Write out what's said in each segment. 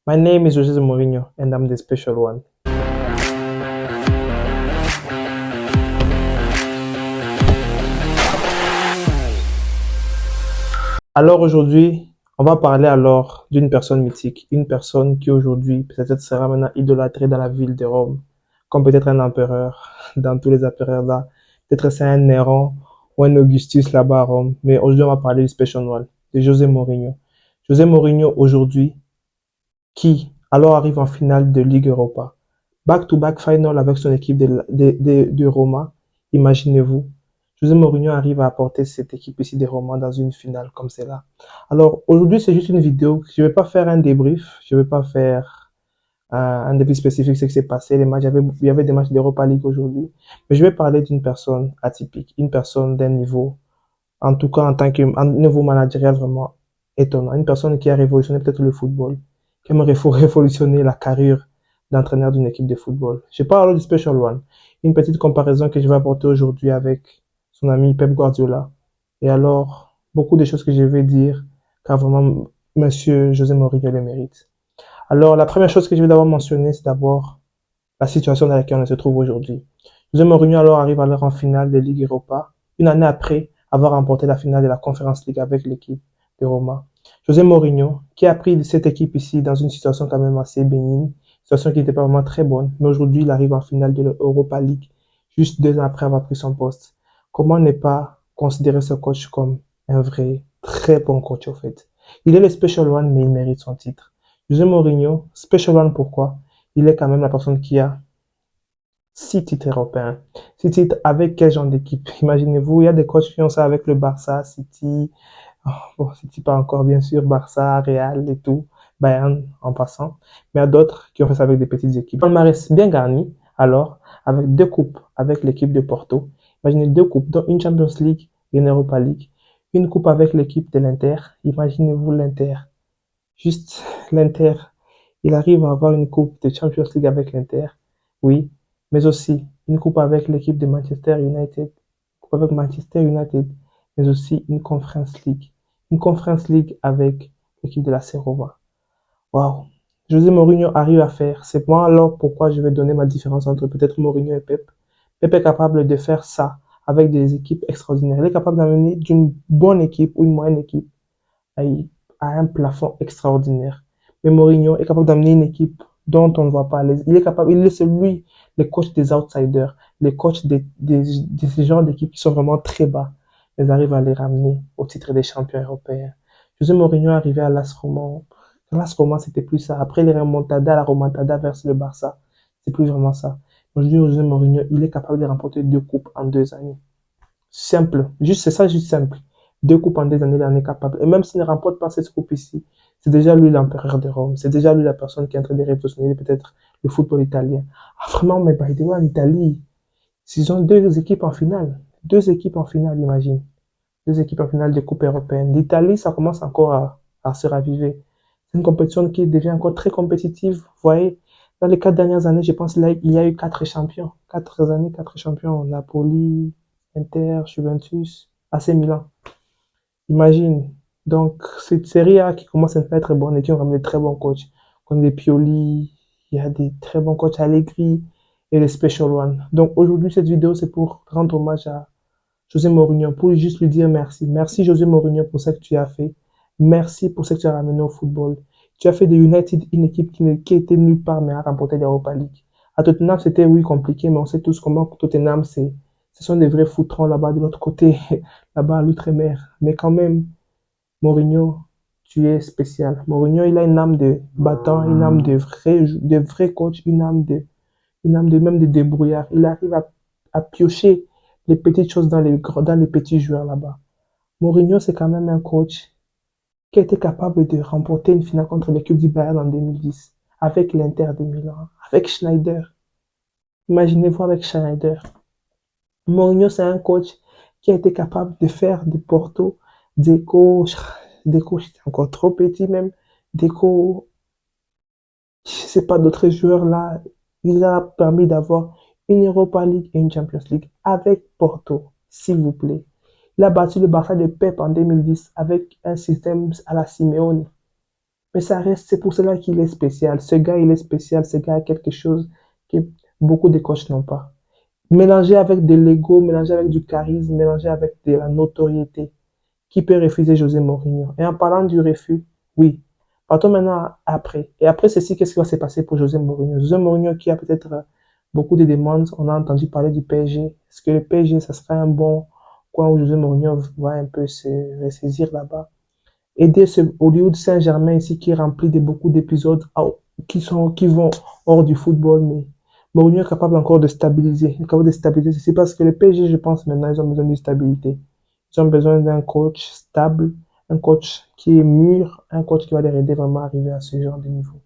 My name is Jose Mourinho, and I'm the special one. Alors aujourd'hui, on va parler alors d'une personne mythique, une personne qui aujourd'hui peut-être sera maintenant idolâtrée dans la ville de Rome, comme peut-être un empereur, dans tous les empereurs là. Peut-être c'est un Néron ou un Augustus là-bas à Rome. Mais aujourd'hui, on va parler du special one, de José Mourinho. José Mourinho aujourd'hui, qui alors arrive en finale de Ligue Europa. Back-to-back final avec son équipe de Roma. Imaginez-vous. José Mourinho arrive à apporter cette équipe ici de Roma dans une finale comme celle-là. Alors aujourd'hui, c'est juste une vidéo. Je ne vais pas faire un débrief. Je ne vais pas faire un débrief spécifique ce qui s'est passé. Les matchs, il y avait des matchs d'Europa League aujourd'hui. Mais je vais parler d'une personne atypique, une personne d'un niveau, en tout cas en tant qu'un niveau managérial vraiment étonnant. Une personne qui a révolutionné peut-être le football, qui aimerait révolutionner la carrière d'entraîneur d'une équipe de football. Je parle du Special One. Une petite comparaison que je vais apporter aujourd'hui avec son ami Pep Guardiola. Et alors, beaucoup de choses que je vais dire, car vraiment, Monsieur José Mourinho le mérite. Alors, la première chose que je vais d'abord mentionner, c'est d'abord la situation dans laquelle on se trouve aujourd'hui. José Mourinho alors arrive alors en finale de Ligue Europa, une année après avoir remporté la finale de la Conference League avec l'équipe de Roma. José Mourinho, qui a pris cette équipe ici dans une situation quand même assez bénigne, situation qui n'était pas vraiment très bonne, mais aujourd'hui il arrive en finale de l'Europa League, juste 2 ans après avoir pris son poste. Comment ne pas considérer ce coach comme un vrai, très bon coach au fait? Il est le Special One, mais il mérite son titre. José Mourinho, Special One pourquoi? Il est quand même la personne qui a 6 titres européens. 6 titres avec quel genre d'équipe? Imaginez-vous, il y a des coachs qui ont ça avec le Barça, City, oh, bon, City pas encore bien sûr, Barça, Real et tout, Bayern en passant, mais il y a d'autres qui ont fait ça avec des petites équipes. Un palmarès bien garni, alors, avec 2 coupes avec l'équipe de Porto. Imaginez 2 coupes, dont une Champions League et une Europa League. Une coupe avec l'équipe de l'Inter. Imaginez-vous l'Inter. Juste l'Inter. Il arrive à avoir une coupe de Champions League avec l'Inter, oui, mais aussi une coupe avec l'équipe de Manchester United, coupe avec Manchester United, mais aussi une Conference League. Une Conference League avec l'équipe de la Serova. Waouh! José Mourinho arrive à faire. C'est moi alors pourquoi je vais donner ma différence entre peut-être Mourinho et Pep. Pep est capable de faire ça avec des équipes extraordinaires. Il est capable d'amener d'une bonne équipe ou une moyenne équipe à, à un plafond extraordinaire. Mais Mourinho est capable d'amener une équipe dont on ne voit pas. Il est capable, il est celui, le coach des outsiders, le coach de ces genres d'équipes qui sont vraiment très bas. Ils arrivent à les ramener au titre des champions européens. José Mourinho est arrivé à l'AS Roma. L'AS Roma, c'était plus ça. Après les remontadas, la remontada vers le Barça, c'est plus vraiment ça. Aujourd'hui, José Mourinho, il est capable de remporter 2 coupes en 2 années. Simple. Juste, c'est ça, juste simple. 2 coupes en 2 années, il en est capable. Et même s'il ne remporte pas cette coupe ici, c'est déjà lui l'empereur de Rome. C'est déjà lui la personne qui est en train de révolutionner peut-être le football italien. Ah, vraiment, mais by the way, en Italie, ils ont 2 équipes en finale. 2 équipes en finale, imagine. 2 équipes en finale de coupe européenne. L'Italie, ça commence encore à se raviver. C'est une compétition qui devient encore très compétitive. Vous voyez, dans les 4 dernières années, je pense qu'il y a eu 4 champions. 4 années, 4 champions. Napoli, Inter, Juventus, AC Milan. Imagine. Donc, cette série A qui commence à être très bonne et qui ont ramené de très bons coachs, comme les Pioli, il y a des très bons coachs Allegri et les Special One. Donc, aujourd'hui, cette vidéo, c'est pour rendre hommage à José Mourinho, pour juste lui dire merci. Merci José Mourinho pour ce que tu as fait. Merci pour ce que tu as ramené au football. Tu as fait de United une équipe qui était nulle part, mais a remporté l'Europa League. À Tottenham, c'était oui compliqué, mais on sait tous comment Tottenham, ce sont des vrais foutrons là-bas de l'autre côté, là-bas à l'outre-mer. Mais quand même, Mourinho, tu es spécial. Mourinho, il a une âme de battant, une âme de vrai coach, une âme de même de débrouillard. Il arrive à piocher les petites choses dans les petits joueurs là-bas. Mourinho, c'est quand même un coach qui a été capable de remporter une finale contre l'équipe du Bayern en 2010, avec l'Inter de Milan, avec Schneider. Imaginez-vous avec Schneider. Mourinho, c'est un coach qui a été capable de faire de Porto Deco, c'était encore trop petit même, Deco, je sais pas, d'autres joueurs là, il a permis d'avoir une Europa League et une Champions League avec Porto, s'il vous plaît. Il a battu le Barça de Pep en 2010 avec un système à la Simeone. Mais ça reste, c'est pour cela qu'il est spécial. Ce gars, il est spécial. Ce gars a quelque chose que beaucoup de coachs n'ont pas. Mélangé avec de l'ego, mélangé avec du charisme, mélangé avec de la notoriété. Qui peut refuser José Mourinho? Et en parlant du refus, oui. Partons maintenant après. Et après ceci, qu'est-ce qui va se passer pour José Mourinho? José Mourinho qui a peut-être beaucoup de demandes. On a entendu parler du PSG. Est-ce que le PSG, ça sera un bon coin où José Mourinho va un peu se ressaisir là-bas? Aider ce Hollywood Saint-Germain ici qui est rempli de beaucoup d'épisodes qui vont hors du football, mais Mourinho est capable encore de stabiliser. Il est capable de stabiliser. C'est parce que le PSG, je pense maintenant, ils ont besoin de stabilité. Ils ont besoin d'un coach stable, un coach qui est mûr, un coach qui va les aider vraiment à arriver à ce genre de niveau.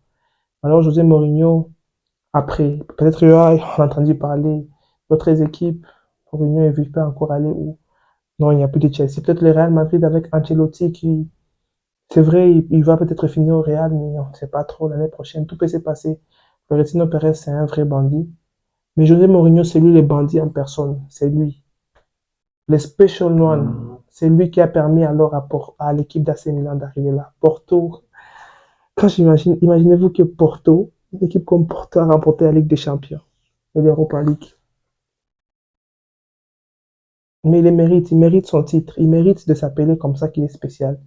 Alors, José Mourinho, après, peut-être on a entendu parler d'autres équipes. Mourinho ne veut pas encore aller où? Non, il n'y a plus de Chelsea. Peut-être le Real Madrid avec Ancelotti qui, c'est vrai, il va peut-être finir au Real, mais on ne sait pas trop l'année prochaine. Tout peut se passer. Florentino Pérez, c'est un vrai bandit. Mais José Mourinho, c'est lui le bandit en personne. C'est lui. Le Special One. C'est lui qui a permis alors à l'équipe d'AC Milan d'arriver là. Porto, quand j'imagine, imaginez-vous que Porto, une équipe comme Porto a remporté la Ligue des Champions et l'Europa League. Mais il mérite son titre, il mérite de s'appeler comme ça qu'il est spécial.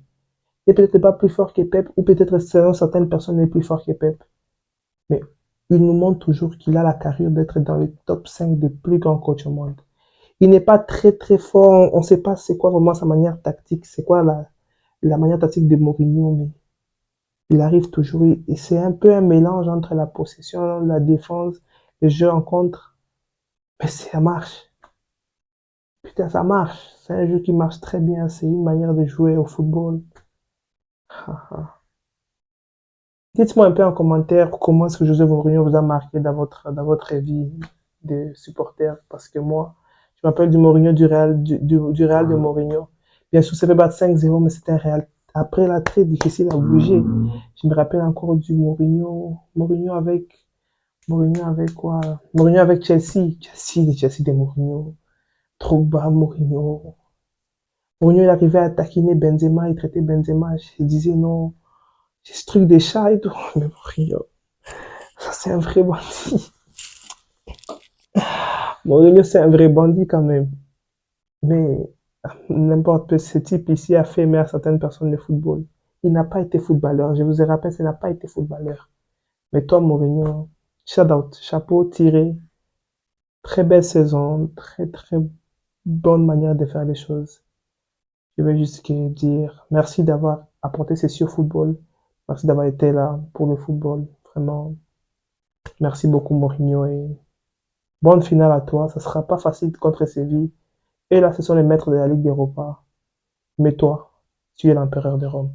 Il n'est peut-être pas plus fort que Pep, ou peut-être selon certaines personnes, il est plus fort que Pep. Mais il nous montre toujours qu'il a la carrure d'être dans le top 5 des plus grands coachs au monde. Il n'est pas très très fort, on ne sait pas c'est quoi vraiment sa manière tactique, c'est quoi la manière tactique de Mourinho, mais il arrive toujours, et c'est un peu un mélange entre la possession, la défense, le jeu en contre, mais ça marche. Putain, ça marche. C'est un jeu qui marche très bien, c'est une manière de jouer au football. Dites-moi un peu en commentaire comment est-ce que José Mourinho vous a marqué dans votre vie de supporter, parce que moi, je me rappelle du Mourinho du Real de Mourinho. Bien sûr, ça fait battre 5-0, mais c'était un Real. Après, là, très difficile à bouger. Je me rappelle encore du Mourinho avec quoi? Mourinho avec Chelsea. Chelsea de Mourinho. Drogba, Mourinho. Mourinho, il arrivait à taquiner Benzema, il traitait Benzema. Je disais non, c'est ce truc des chats et tout. Mais Mourinho, ça c'est un vrai bandit. Mourinho, c'est un vrai bandit quand même. Mais n'importe, ce type ici a fait aimer à certaines personnes le football. Il n'a pas été footballeur. Je vous ai rappelé, il n'a pas été footballeur. Mais toi, Mourinho, shout out, chapeau tiré. Très belle saison, très très bonne manière de faire les choses. Je veux juste dire merci d'avoir apporté ces sur football. Merci d'avoir été là pour le football. Vraiment, merci beaucoup, Mourinho. Et bonne finale à toi. Ça sera pas facile contre Séville. Et là, ce sont les maîtres de la Ligue d'Europa. Mais toi, tu es l'empereur de Rome.